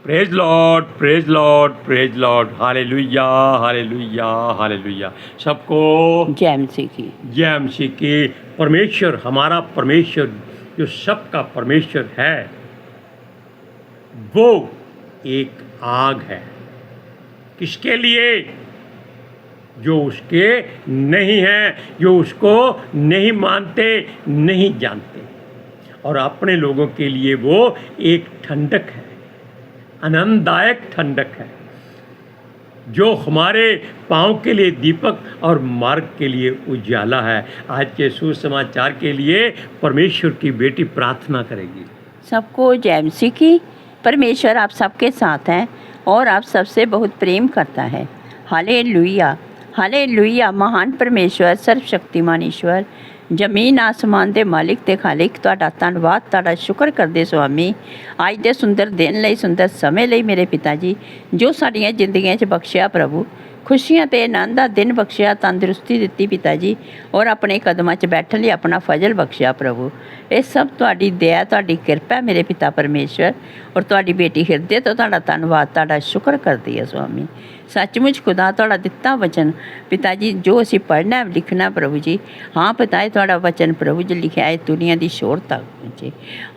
Praise Lord, praise Lord, praise Lord, hallelujah, hallelujah, hallelujah. सबको जय मसीह की। जय मसीह की। परमेश्वर, हमारा परमेश्वर जो सबका परमेश्वर है, वो एक आग है। किसके लिए? जो उसके नहीं हैं, जो उसको नहीं मानते, नहीं जानते। और अपने लोगों के लिए वो एक ठंडक है, आनंददायक ठंडक है, जो हमारे पाँव के लिए दीपक और मार्ग के लिए उजाला है। आज के सुसमाचार के लिए परमेश्वर की बेटी प्रार्थना करेगी। सबको जय मसीह की। परमेश्वर आप सबके साथ हैं और आप सबसे बहुत प्रेम करता है। Hallelujah, hallelujah. महान परमेश्वर, सर्वशक्तिमान ईश्वर, जमीन आसमान ਦੇ ਮਾਲਿਕ ਤੇ ਖਾਲਿਕ, ਤੁਹਾਡਾ ਧੰਨਵਾਦ, ਤੁਹਾਡਾ ਸ਼ੁਕਰ ਕਰਦੇ ਸੁਆਮੀ ਅੱਜ ਦੇ ਸੁੰਦਰ ਦਿਨ ਲਈ, ਸੁੰਦਰ ਸਮੇਂ ਲਈ ਮੇਰੇ ਪਿਤਾ ਜੀ, ਜੋ ਸਾਡੀਆਂ ਜ਼ਿੰਦਗੀਆਂ 'ਚ ਬਖਸ਼ਿਆ ਪ੍ਰਭੂ, ਖੁਸ਼ੀਆਂ ਤੇ ਆਨੰਦ ਦਾ ਦਿਨ ਬਖਸ਼ਿਆ, ਤੰਦਰੁਸਤੀ ਦਿੱਤੀ ਪਿਤਾ ਜੀ, ਔਰ ਆਪਣੇ ਕਦਮਾਂ 'ਚ ਬੈਠਣ ਲਈ ਆਪਣਾ ਫਜ਼ਲ ਬਖਸ਼ਿਆ ਪ੍ਰਭੂ। ਇਹ ਸਭ ਤੁਹਾਡੀ ਦਇਆ, ਤੁਹਾਡੀ ਕਿਰਪਾ ਮੇਰੇ ਪਿਤਾ ਪਰਮੇਸ਼ਵਰ, ਔਰ ਤੁਹਾਡੀ ਬੇਟੀ ਹਿਰਦੇ ਤੋਂ ਤੁਹਾਡਾ ਧੰਨਵਾਦ, ਤੁਹਾਡਾ ਸ਼ੁਕਰ ਕਰਦੀ ਹੈ ਸੁਆਮੀ। सचमुच खुदा ਤੁਹਾਡਾ ਦਿੱਤਾ ਵਚਨ ਪਿਤਾ ਜੀ, ਜੋ ਅਸੀਂ ਪੜ੍ਹਨਾ ਲਿਖਣਾ ਪ੍ਰਭੂ ਜੀ, ਹਾਂ ਪਿਤਾ ਇਹ ਤੁਹਾਡਾ ਵਚਨ ਪ੍ਰਭੂ ਜੀ ਲਿਖਿਆ ਹੈ ਦੁਨੀਆ ਦੀ ਸ਼ੋਰ ਤੱਕ ਪਹੁੰਚੇ।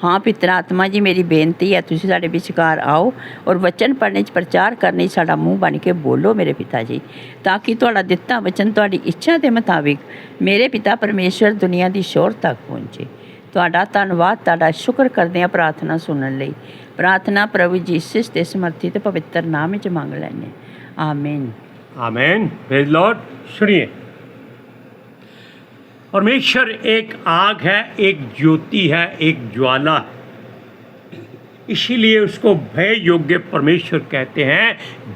ਹਾਂ ਪਿਤਰ ਆਤਮਾ ਜੀ, ਮੇਰੀ ਬੇਨਤੀ ਹੈ ਤੁਸੀਂ ਸਾਡੇ ਵਿਚਕਾਰ ਆਓ ਔਰ ਵਚਨ ਪੜ੍ਹਨੇ 'ਚ ਪ੍ਰਚਾਰ ਕਰਨੇ 'ਚ ਸਾਡਾ ਮੂੰਹ ਬਣ ਕੇ ਬੋਲੋ ਮੇਰੇ ਪਿਤਾ ਜੀ, ਤਾਂ ਕਿ ਤੁਹਾਡਾ ਦਿੱਤਾ ਵਚਨ ਤੁਹਾਡੀ ਇੱਛਾ ਦੇ ਮੁਤਾਬਿਕ ਮੇਰੇ ਪਿਤਾ ਪਰਮੇਸ਼ਵਰ ਦੁਨੀਆ ਦੀ ਸ਼ੋਰ ਤੱਕ ਪਹੁੰਚੇ। ਤੁਹਾਡਾ ਧੰਨਵਾਦ, ਤੁਹਾਡਾ ਸ਼ੁਕਰ ਕਰਦੇ ਹਾਂ ਪ੍ਰਾਰਥਨਾ ਸੁਣਨ ਲਈ। ਪ੍ਰਾਰਥਨਾ ਪ੍ਰਭੂ ਯੀਸ਼ੂ ਦੇ ਸਮਰਥੀ ਤੇ ਪਵਿੱਤਰ ਨਾਮ ਵਿੱਚ ਮੰਗ ਲੈਂਦੇ ਹਾਂ। आमीन, आमीन। Praise Lord. सुनिए, परमेश्वर एक आग है, एक ज्योति है, एक ज्वाला है। इसीलिए उसको भय योग्य परमेश्वर कहते हैं,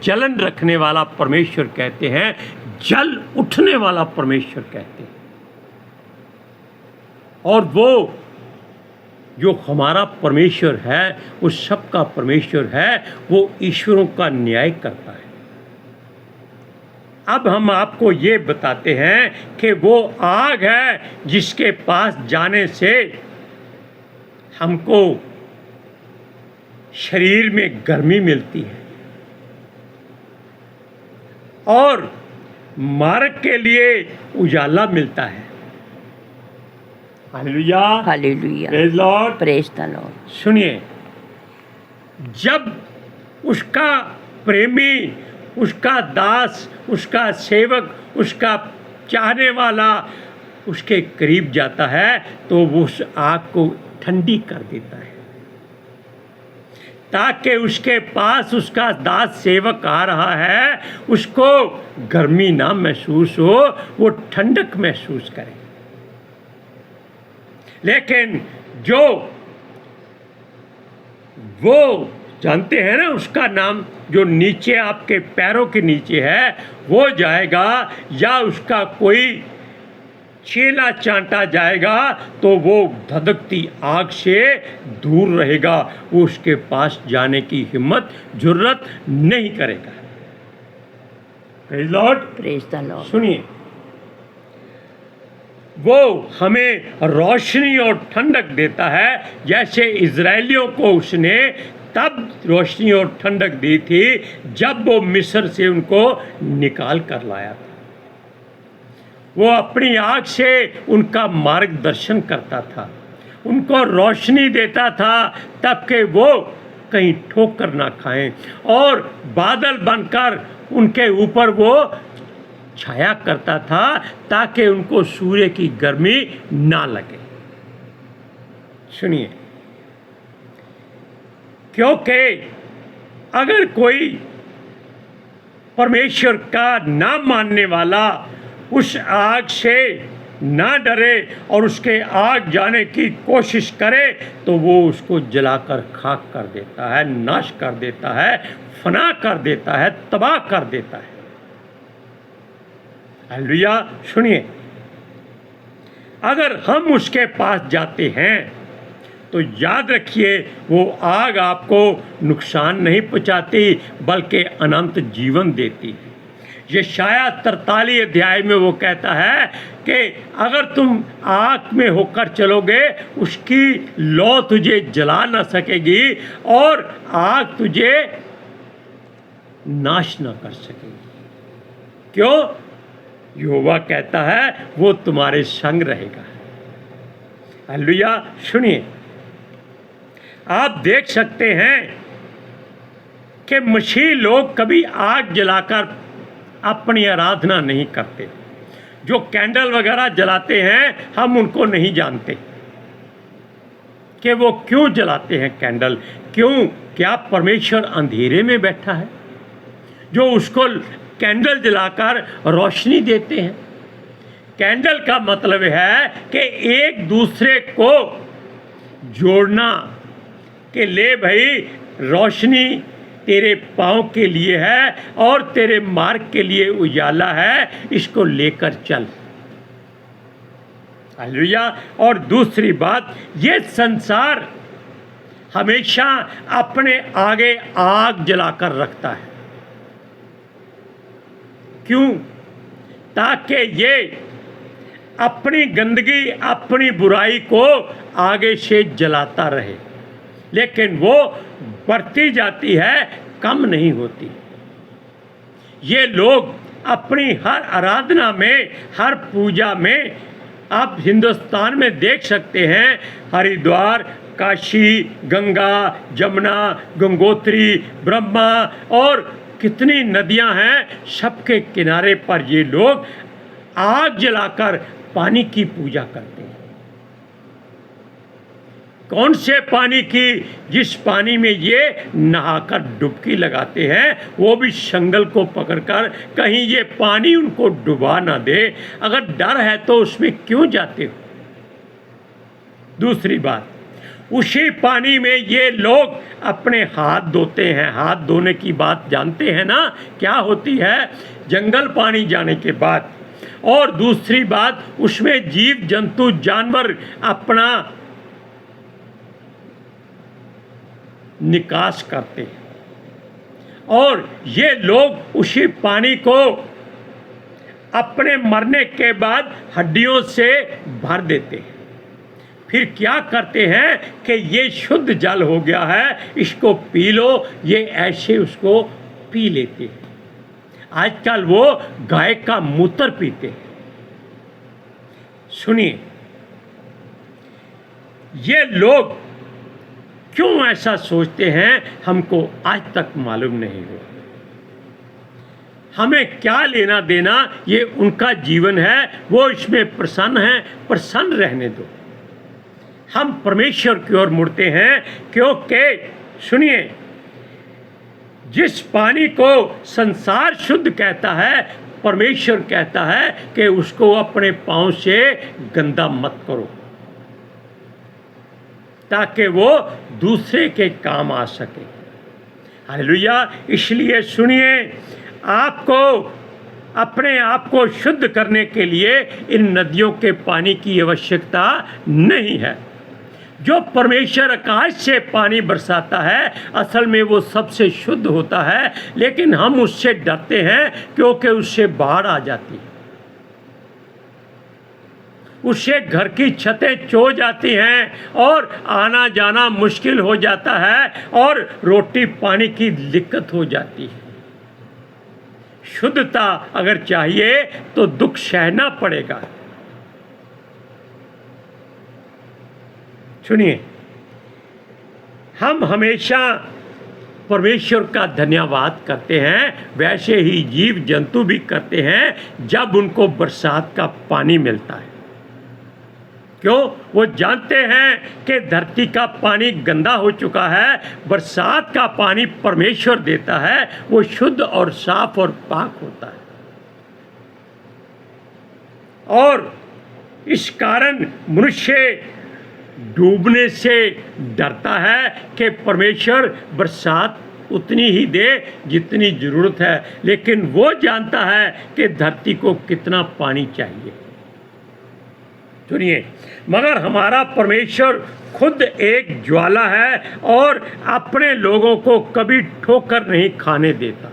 जलन रखने वाला परमेश्वर कहते हैं, जल उठने वाला परमेश्वर कहते हैं। और वो जो हमारा परमेश्वर है, वो सबका परमेश्वर है, वो ईश्वरों का न्याय करता है। अब हम आपको ये बताते हैं कि वो आग है जिसके पास जाने से हमको शरीर में गर्मी मिलती है और मार्ग के लिए उजाला मिलता है। Hallelujah, hallelujah, praise Lord, praise the Lord. सुनिए, जब उसका प्रेमी, उसका दास, उसका सेवक, उसका चाहने वाला उसके करीब जाता है तो वो उस आग को ठंडी कर देता है, ताकि उसके पास उसका दास सेवक आ रहा है, उसको गर्मी ना महसूस हो, वो ठंडक महसूस करे। लेकिन जो वो जानते हैं ना, उसका नाम जो नीचे आपके पैरों के नीचे है वो जाएगा, या उसका कोई चेला चांटा जाएगा तो वो धधकती आग से दूर रहेगा, वो उसके पास जाने की हिम्मत जुर्रत नहीं करेगा। Praise Lord, praise the Lord. सुनिए, वो हमें रोशनी और ठंडक देता है, जैसे इजराइलियों को उसने तब रोशनी और ठंडक दी थी जब वो मिस्र से उनको निकाल कर लाया था। वो अपनी आग से उनका मार्गदर्शन करता था, उनको रोशनी देता था तब कि वो कहीं ठोकर ना खाएं, और बादल बनकर उनके ऊपर वो छाया करता था ताकि उनको सूर्य की गर्मी ना लगे। सुनिए, क्योंकि अगर कोई परमेश्वर का ना मानने वाला उस आग से ना डरे और उसके आग जाने की कोशिश करे तो वो उसको जलाकर खाक कर देता है, नाश कर देता है, फना कर देता है, तबाह कर देता है। हालेलुया। सुनिए, अगर हम उसके पास जाते हैं तो याद रखिए, वो आग आपको नुकसान नहीं पहुंचाती बल्कि अनंत जीवन देती है। यशाया 43 अध्याय में वो कहता है कि अगर तुम आग में होकर चलोगे उसकी लौ तुझे जला ना सकेगी और आग तुझे नाश ना कर सकेगी। क्यों? यहोवा कहता है वो तुम्हारे संग रहेगा। हालेलुया। सुनिए, आप देख सकते हैं कि मसीही लोग कभी आग जलाकर अपनी आराधना नहीं करते। जो कैंडल वगैरह जलाते हैं हम उनको नहीं जानते कि वो क्यों जलाते हैं कैंडल। क्यों? क्या परमेश्वर अंधेरे में बैठा है जो उसको कैंडल जलाकर रोशनी देते हैं? कैंडल का मतलब है कि एक दूसरे को जोड़ना कि ले भाई रोशनी तेरे पाँव के लिए है और तेरे मार्ग के लिए उजाला है, इसको लेकर चल। हालेलुया। और दूसरी बात, ये संसार हमेशा अपने आगे आग जलाकर रखता है। क्यों? ताकि ये अपनी गंदगी अपनी बुराई को आगे से जलाता रहे, लेकिन वो बढ़ती जाती है, कम नहीं होती। ये लोग अपनी हर आराधना में, हर पूजा में, आप हिंदुस्तान में देख सकते हैं, हरिद्वार, काशी, गंगा, जमुना, गंगोत्री, ब्रह्मा और कितनी नदियां हैं, सबके किनारे पर ये लोग आग जलाकर पानी की पूजा करते हैं। कौन से पानी की? जिस पानी में ये नहाकर डुबकी लगाते हैं, वो भी संगल को पकड़कर, कहीं ये पानी उनको डुबा ना दे। अगर डर है तो उसमें क्यों जाते हो? दूसरी बात, उसी पानी में ये लोग अपने हाथ धोते हैं। हाथ धोने की बात जानते हैं ना क्या होती है? जंगल पानी जाने के बाद। और दूसरी बात, उसमें जीव जंतु जानवर अपना निकास करते हैं और ये लोग उसी पानी को अपने मरने के बाद हड्डियों से भर देते हैं। फिर क्या करते हैं कि ये शुद्ध जल हो गया है, इसको पी लो, ये ऐसे उसको पी लेते हैं। आजकल वो गाय का मूत्र पीते हैं। सुनिए, ये लोग क्यों ऐसा सोचते हैं हमको आज तक मालूम नहीं हो। हमें क्या लेना देना, ये उनका जीवन है, वो इसमें प्रसन्न है, प्रसन्न रहने दो। हम परमेश्वर की ओर मुड़ते हैं क्योंकि सुनिए, जिस पानी को संसार शुद्ध कहता है, परमेश्वर कहता है कि उसको अपने पांव से गंदा मत करो ताकि वो दूसरे के काम आ सके। हालेलुया। इसलिए सुनिए, आपको अपने आप को शुद्ध करने के लिए इन नदियों के पानी की आवश्यकता नहीं है। जो परमेश्वर आकाश से पानी बरसाता है, असल में वो सबसे शुद्ध होता है, लेकिन हम उससे डरते हैं क्योंकि उससे बाढ़ आ जाती है, उससे घर की छतें चो जाती हैं और आना जाना मुश्किल हो जाता है और रोटी पानी की दिक्कत हो जाती है। शुद्धता अगर चाहिए तो दुख सहना पड़ेगा। सुनिए, हम हमेशा परमेश्वर का धन्यवाद करते हैं, वैसे ही जीव जंतु भी करते हैं जब उनको बरसात का पानी मिलता है। क्यों? वो जानते हैं कि धरती का पानी गंदा हो चुका है, बरसात का पानी परमेश्वर देता है, वो शुद्ध और साफ और पाक होता है। और इस कारण मनुष्य डूबने से डरता है कि परमेश्वर बरसात उतनी ही दे जितनी ज़रूरत है, लेकिन वो जानता है कि धरती को कितना पानी चाहिए। सुनिए, मगर हमारा परमेश्वर खुद एक ज्वाला है और अपने लोगों को कभी ठोकर नहीं खाने देता।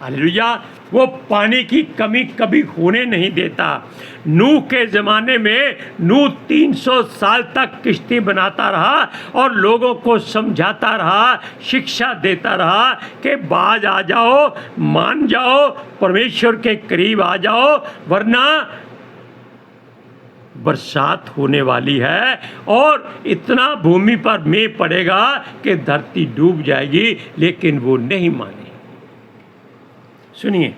हालेलुया। वो पानी की कमी कभी होने नहीं देता। नूह के ज़माने में नूह 300 साल तक किश्ती बनाता रहा और लोगों को समझाता रहा, शिक्षा देता रहा कि बाज आ जाओ, मान जाओ, परमेश्वर के करीब आ जाओ, वरना बरसात होने वाली है और इतना भूमि पर मेघ पड़ेगा कि धरती डूब जाएगी। लेकिन वो नहीं माने। सुनिए,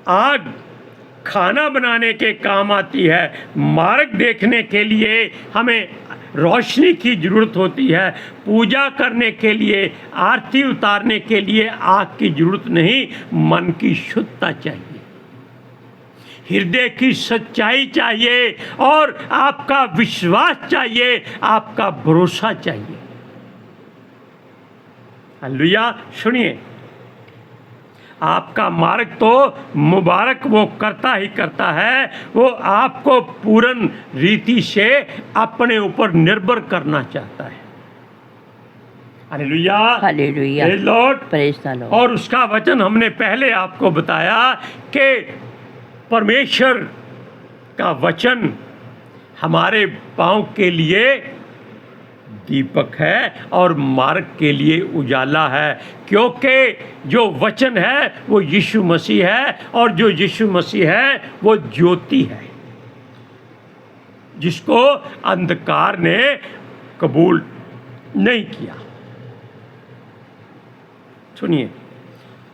आग खाना बनाने के काम आती है, मार्ग देखने के लिए हमें रोशनी की जरूरत होती है, पूजा करने के लिए, आरती उतारने के लिए आग की जरूरत नहीं, मन की शुद्धता चाहिए, हृदय की सच्चाई चाहिए और आपका विश्वास चाहिए, आपका भरोसा चाहिए। हालेलुया। सुनिए, आपका मार्ग तो मुबारक वो करता ही करता है, वो आपको पूर्ण रीति से अपने ऊपर निर्भर करना चाहता है। Hallelujah, hallelujah, praise Lord, praise the Lord. और उसका वचन हमने पहले आपको बताया कि परमेश्वर का वचन हमारे पाँव के लिए दीपक है और मार्ग के लिए उजाला है, क्योंकि जो वचन है वो यीशु मसीह है और जो यीशु मसीह है वो ज्योति है, जिसको अंधकार ने कबूल नहीं किया। सुनिए,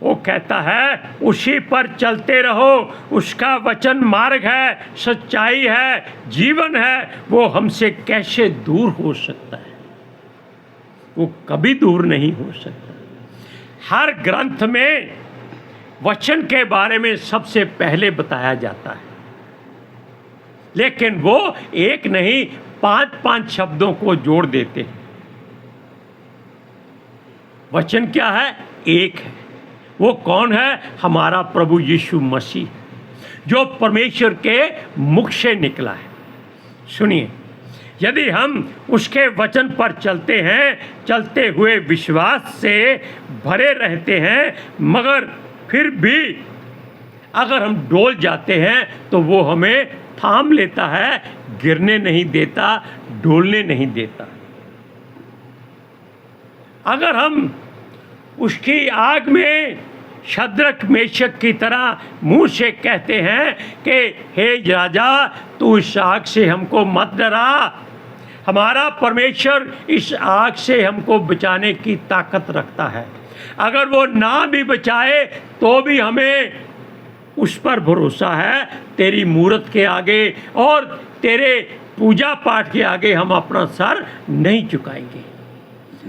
वो कहता है उसी पर चलते रहो, उसका वचन मार्ग है, सच्चाई है, जीवन है। वो हमसे कैसे दूर हो सकता है? वो कभी दूर नहीं हो सकता। हर ग्रंथ में वचन के बारे में सबसे पहले बताया जाता है, लेकिन वो एक नहीं 5-5 शब्दों को जोड़ देते हैं। वचन क्या है? एक है। वो कौन है? हमारा प्रभु यीशु मसीह, जो परमेश्वर के मुख से निकला है। सुनिए, यदि हम उसके वचन पर चलते हैं, चलते हुए विश्वास से भरे रहते हैं, मगर फिर भी अगर हम डोल जाते हैं तो वो हमें थाम लेता है, गिरने नहीं देता, डोलने नहीं देता। अगर हम उसकी आग में शद्रक मेशक की तरह मुंह से कहते हैं कि हे राजा, तू इस आग से हमको मत डरा, हमारा परमेश्वर इस आग से हमको बचाने की ताकत रखता है। अगर वो ना भी बचाए तो भी हमें उस पर भरोसा है। तेरी मूरत के आगे और तेरे पूजा पाठ के आगे हम अपना सर नहीं झुकाएंगे।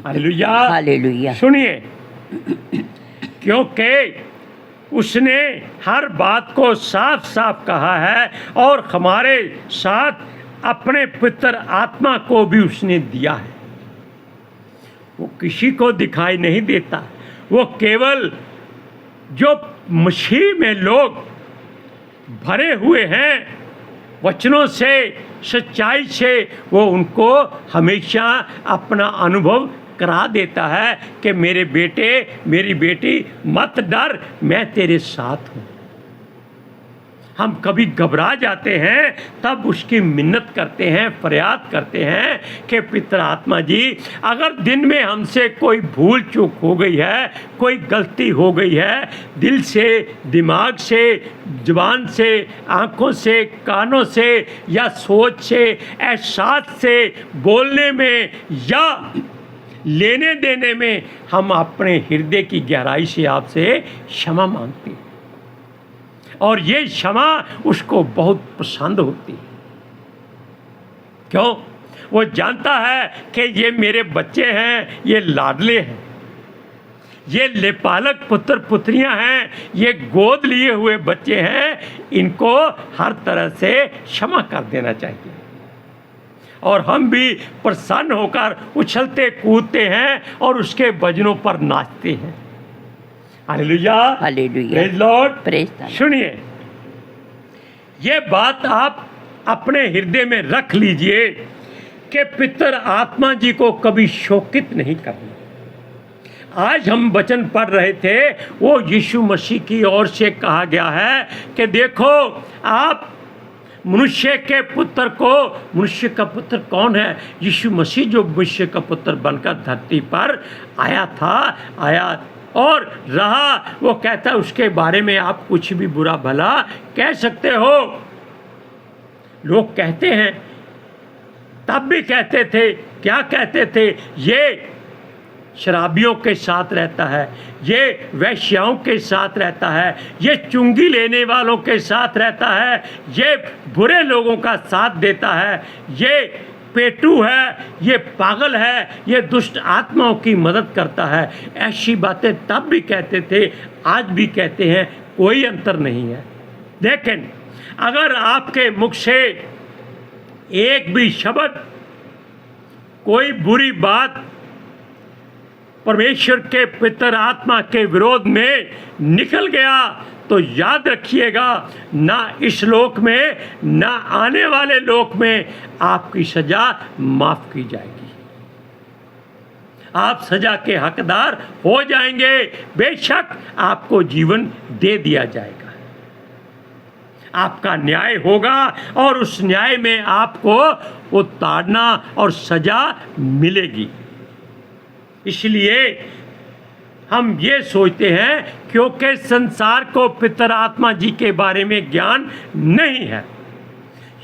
Hallelujah, hallelujah. सुनिए, क्योंकि उसने हर बात को साफ साफ कहा है और हमारे साथ अपने पवित्र आत्मा को भी उसने दिया है। वो किसी को दिखाई नहीं देता, वो केवल जो मसीह में लोग भरे हुए हैं वचनों से, सच्चाई से, वो उनको हमेशा अपना अनुभव करा देता है कि मेरे बेटे, मेरी बेटी, मत डर, मैं तेरे साथ हूँ। हम कभी घबरा जाते हैं, तब उसकी मिन्नत करते हैं, फरियाद करते हैं कि पिता आत्मा जी, अगर दिन में हमसे कोई भूल चूक हो गई है, कोई गलती हो गई है, दिल से, दिमाग से, जुबान से, आँखों से, कानों से या सोच से, एहसास से, बोलने में या लेने देने में, हम अपने हृदय की गहराई से आपसे क्षमा मांगते हैं और ये क्षमा उसको बहुत पसंद होती है। क्यों? वो जानता है कि ये मेरे बच्चे हैं, ये लाडले हैं, ये लेपालक पुत्र पुत्रियां हैं, ये गोद लिए हुए बच्चे हैं, इनको हर तरह से क्षमा कर देना चाहिए। और हम भी प्रसन्न होकर उछलते कूदते हैं और उसके भजनों पर नाचते हैं। Hallelujah, hallelujah, praise Lord, praise the Lord. सुनिए, ये बात आप अपने हृदय में रख लीजिए कि पितर आत्मा जी को कभी शोकित नहीं करना। आज हम वचन पढ़ रहे थे, वो यीशु मसीह की ओर से कहा गया है कि देखो आप मनुष्य के पुत्र को, मनुष्य का पुत्र कौन है? यीशु मसीह जो मनुष्य का पुत्र बनकर धरती पर आया और रहा। वो कहता है उसके बारे में आप कुछ भी बुरा भला कह सकते हो। लोग कहते हैं, तब भी कहते थे, क्या कहते थे? ये शराबियों के साथ रहता है, ये वैश्याओं के साथ रहता है, ये चुंगी लेने वालों के साथ रहता है, ये बुरे लोगों का साथ देता है, ये पेटू है, ये पागल है, ये दुष्ट आत्माओं की मदद करता है। ऐसी बातें तब भी कहते थे, आज भी कहते हैं, कोई अंतर नहीं है। लेकिन अगर आपके मुख से एक भी शब्द, कोई बुरी बात परमेश्वर के पवित्र आत्मा के विरोध में निकल गया, तो याद रखिएगा, ना इस लोक में ना आने वाले लोक में आपकी सजा माफ की जाएगी। आप सजा के हकदार हो जाएंगे। बेशक आपको जीवन दे दिया जाएगा, आपका न्याय होगा और उस न्याय में आपको वो ताड़ना और सजा मिलेगी। इसलिए हम ये सोचते हैं, क्योंकि संसार को पितर आत्मा जी के बारे में ज्ञान नहीं है।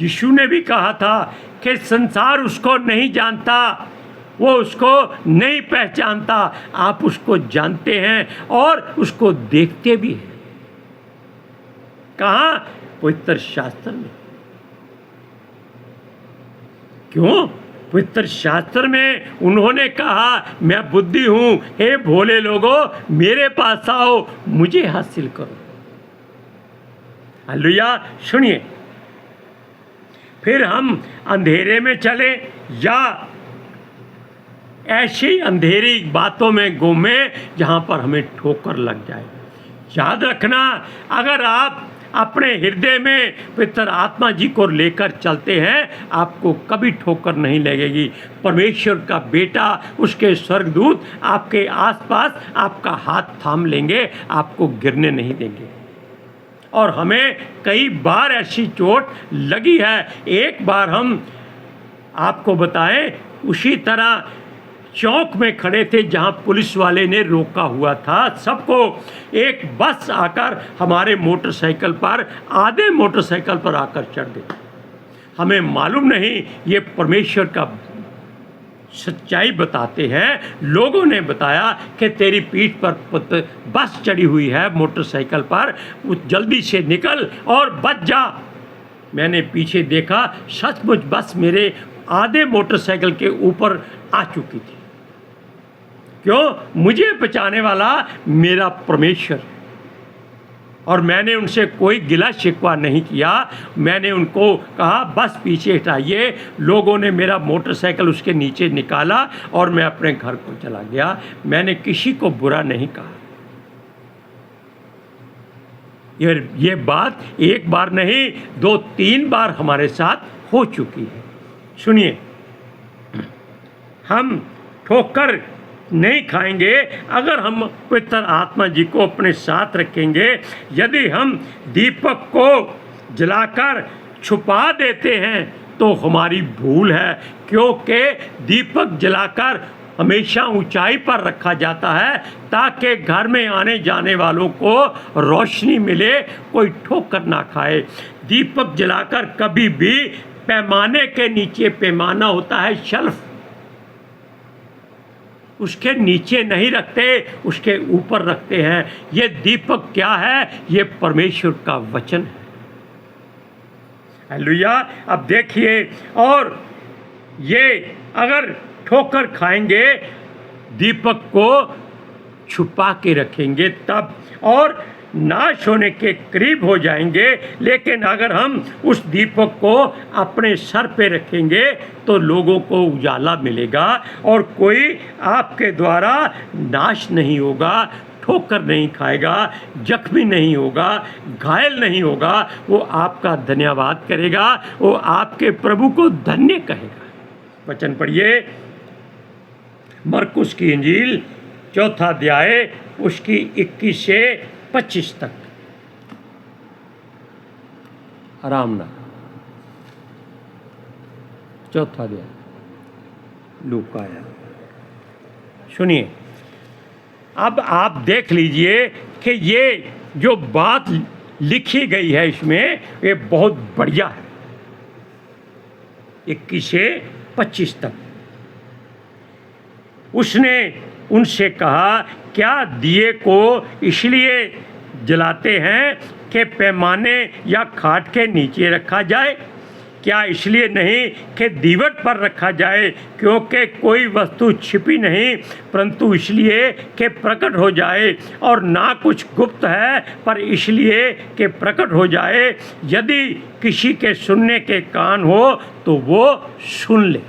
यीशु ने भी कहा था कि संसार उसको नहीं जानता, वो उसको नहीं पहचानता, आप उसको जानते हैं और उसको देखते भी हैं। कहाँ? पवित्र शास्त्र में। क्यों? पवित्र शास्त्र में उन्होंने कहा, मैं बुद्धि हूँ, हे भोले लोगों मेरे पास आओ, मुझे हासिल करो। हालेलुया। सुनिए, फिर हम अंधेरे में चले या ऐसी अंधेरी बातों में घूमे जहाँ पर हमें ठोकर लग जाए। याद रखना, अगर आप अपने हृदय में पवित्र आत्मा जी को लेकर चलते हैं, आपको कभी ठोकर नहीं लगेगी। परमेश्वर का बेटा, उसके स्वर्गदूत आपके आसपास आपका हाथ थाम लेंगे, आपको गिरने नहीं देंगे। और हमें कई बार ऐसी चोट लगी है। एक बार हम आपको बताएं, उसी तरह चौक में खड़े थे जहां पुलिस वाले ने रोका हुआ था सबको। एक बस आकर हमारे मोटरसाइकिल पर, आधे मोटरसाइकिल पर आकर चढ़ गई। हमें मालूम नहीं, ये परमेश्वर का सच्चाई बताते हैं। लोगों ने बताया कि तेरी पीठ पर बस चढ़ी हुई है मोटरसाइकिल पर, जल्दी से निकल और बच जा। मैंने पीछे देखा, सचमुच बस मेरे आधे मोटरसाइकिल के ऊपर आ चुकी थी। क्यों? मुझे बचाने वाला मेरा परमेश्वर। और मैंने उनसे कोई गिला शिकवा नहीं किया। मैंने उनको कहा बस पीछे हटाइए। लोगों ने मेरा मोटरसाइकिल उसके नीचे निकाला और मैं अपने घर को चला गया। मैंने किसी को बुरा नहीं कहा। ये बात एक बार नहीं, 2-3 बार हमारे साथ हो चुकी है। सुनिए, हम ठोकर नहीं खाएंगे अगर हम पवित्र आत्मा जी को अपने साथ रखेंगे। यदि हम दीपक को जलाकर छुपा देते हैं तो हमारी भूल है, क्योंकि दीपक जलाकर हमेशा ऊंचाई पर रखा जाता है ताकि घर में आने जाने वालों को रोशनी मिले, कोई ठोकर ना खाए। दीपक जलाकर कभी भी पैमाने के नीचे, पैमाना होता है शेल्फ, उसके नीचे नहीं रखते, उसके ऊपर रखते हैं। ये दीपक क्या है? ये परमेश्वर का वचन है। हालेलुया। अब देखिए, और ये अगर ठोकर खाएंगे, दीपक को छुपा के रखेंगे तब, और नाश होने के करीब हो जाएंगे। लेकिन अगर हम उस दीपक को अपने सर पे रखेंगे तो लोगों को उजाला मिलेगा और कोई आपके द्वारा नाश नहीं होगा, ठोकर नहीं खाएगा, जख्मी नहीं होगा, घायल नहीं होगा। वो आपका धन्यवाद करेगा, वो आपके प्रभु को धन्य कहेगा। वचन पढ़िए, मरकुस की इंजील चौथा अध्याय उसकी 21 से 25 तक। आराम ना, चौथा अध्याय लूका है। सुनिए, अब आप देख लीजिए कि ये जो बात लिखी गई है इसमें ये बहुत बढ़िया है। 21 से 25 तक उसने उनसे कहा, क्या दिए को इसलिए जलाते हैं कि पैमाने या खाट के नीचे रखा जाए? क्या इसलिए नहीं कि दीवट पर रखा जाए, क्योंकि कोई वस्तु छिपी नहीं, परंतु इसलिए कि प्रकट हो जाए, और ना कुछ गुप्त है पर इसलिए कि प्रकट हो जाए। यदि किसी के सुनने के कान हो तो वो सुन ले।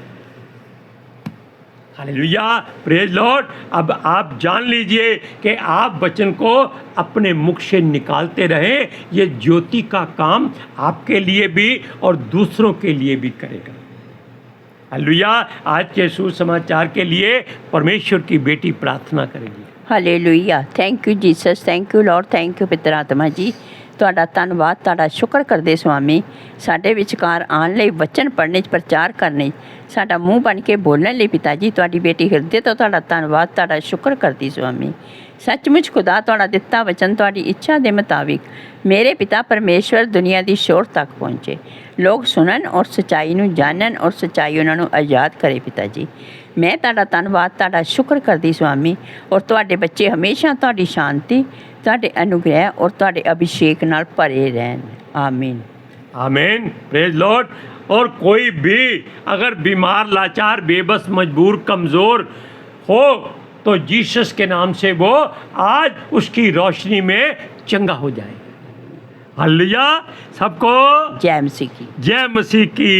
Hallelujah, praise Lord. अब आप जान लीजिए कि आप वचन को अपने मुख से निकालते रहें, ये ज्योति का काम आपके लिए भी और दूसरों के लिए भी करेगा। हालेलुया। आज के सुसमाचार के लिए परमेश्वर की बेटी प्रार्थना करेगी। Hallelujah. Thank you Jesus, thank you Lord, thank you पितर आत्मा जी। ਤੁਹਾਡਾ ਧੰਨਵਾਦ, ਤੁਹਾਡਾ ਸ਼ੁਕਰ ਕਰਦੇ ਸੁਆਮੀ, ਸਾਡੇ ਵਿਚਕਾਰ ਆਉਣ ਲਈ, ਵਚਨ ਪੜ੍ਹਨੇ 'ਚ, ਪ੍ਰਚਾਰ ਕਰਨੇ 'ਚ, ਸਾਡਾ ਮੂੰਹ ਬਣ ਕੇ ਬੋਲਣ ਲਈ ਪਿਤਾ ਜੀ ਤੁਹਾਡੀ ਬੇਟੀ ਹਿਰਦੇ ਤੋਂ ਤੁਹਾਡਾ ਧੰਨਵਾਦ, ਤੁਹਾਡਾ ਸ਼ੁਕਰ ਕਰਦੀ ਸੁਆਮੀ। ਸੱਚਮੁੱਚ ਖੁਦਾ ਤੁਹਾਡਾ ਦਿੱਤਾ ਵਚਨ ਤੁਹਾਡੀ ਇੱਛਾ ਦੇ ਮੁਤਾबिक ਮੇਰੇ ਪਿਤਾ ਪਰਮੇਸ਼ਵਰ ਦੁਨੀਆ ਦੀ ਸ਼ੋਰ ਤੱਕ ਪਹੁੰਚੇ, ਲੋਕ ਸੁਣਨ ਔਰ ਸੱਚਾਈ ਨੂੰ ਜਾਣਨ ਔਰ ਸੱਚਾਈ ਉਹਨਾਂ ਨੂੰ ਆਜ਼ਾਦ ਕਰੇ ਪਿਤਾ ਜੀ। ਮੈਂ ਤੁਹਾਡਾ ਧੰਨਵਾਦ, ਤੁਹਾਡਾ ਸ਼ੁਕਰ ਕਰਦੀ ਸੁਆਮੀ, ਔਰ ਤੁਹਾਡੇ ਬੱਚੇ ਹਮੇਸ਼ਾ ਤੁਹਾਡੀ ਸ਼ਾਂਤੀ, ਤੁਹਾਡੇ ਅਨੁਗ੍ਰਹਿ ਔਰ ਤੁਹਾਡੇ ਅਭਿਸ਼ੇਕ ਨਾਲ ਭਰੇ ਰਹਿਣ। ਆमीन आमीन, प्रेज लॉर्ड। और कोई भी अगर बीमार, लाचार, बेबस, मजबूर, कमज़ोर हो तो जीसस के नाम से वो आज उसकी रोशनी में चंगा हो जाए। हालेलुया। सबको जय मसीह की। जय मसीह की।